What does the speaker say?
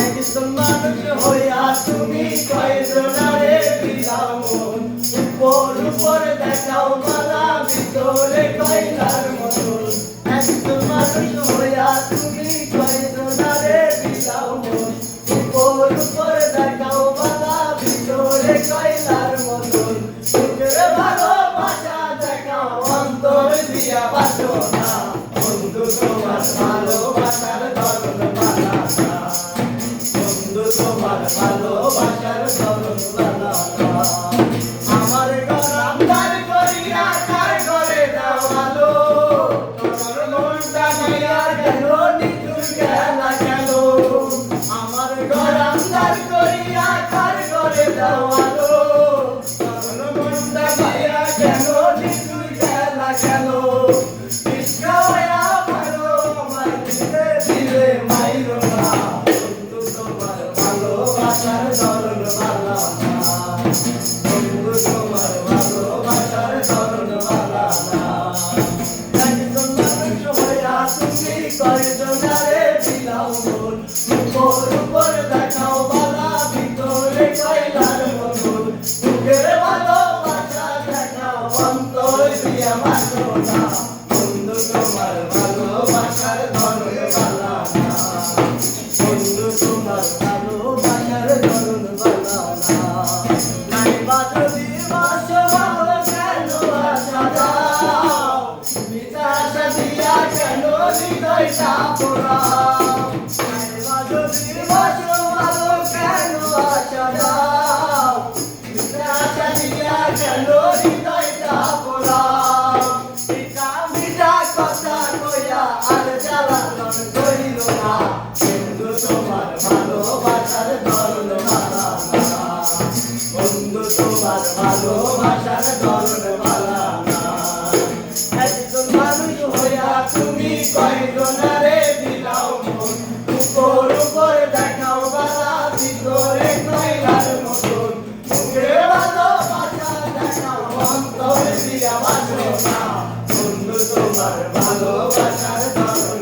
একজন মানুষ হইয়া তুমি কয়জনারে বিলাও মন, উপর উপর দেখাও মালা ভিতরে কয়লার মতন। একজন মানুষ হইয়া তুমি কয়জনারে বিলাও মন, উপর উপর দেখাও মালা ভিতরে কয়লার মতন। বুকের ভালোবাসা দেখাও অন্তর দিয়া বাসো না, বন্ধু তোমার ভালোবাসার ধরন বালা না, বন্ধু তোমার ভালোবাসার ধরন বালা না। আমার ঘর আন্ধার করিয়া কার ঘরে দাও আলো, তোমার মনটা নিয়া কেন নিতুর গেলা কেন। আমার ঘর আন্ধার করিয়া কার ঘরে দাও আলো, তোমার মনটা নিয়া কেন নিতুর গেলা কেন। ইশকা হইয়া ভালো আমায় দিলে দিলে মাইরো না, বন্ধু তোমার ভালোবাসার ধরন বালা না, বন্ধু তোমার ভালোবাসার ধরন বালা না। একজন মানুষ হইয়া তুমি কয়জনারে বিলাও মন, উপর উপর দেখাও বালা ভিতরে কয়লার মতন। বুকের ভালোবাসা দেখাও অন্তর দিয়া বাসো না, বন্ধু তোমার ভালোবাসার ধরন বালা না, বন্ধু তোমার ভালোবাসার ধরন বালা না। নাইবা যদি বাসো ভালো কেন আশা দাও, মিথ্যা আশা দিয়া কেন হৃদয়টা পোড়াও। নাইবা যদি বাসো ভালো কেন আশা দাও, মিথ্যা আশা দিয়া কেন হৃদয়টা পোড়াও। মিঠা মিঠা কথা কইয়া আর জ্বালাতন করিল না, বন্ধু তোমার ভালোবাসার ধরন বালা না, বন্ধু তোমার ভালোবাসার ধরন বালা না। একজন মানুষ হইয়া তুমি কয়জনারে বিলাও মন, উপর উপর দেখাও বালা ভিতরে কয়লার মতন। বুকের ভালোবাসা দেখাও অন্তর দিয়া বাসো না, বন্ধু তোমার ভালোবাসার ধরন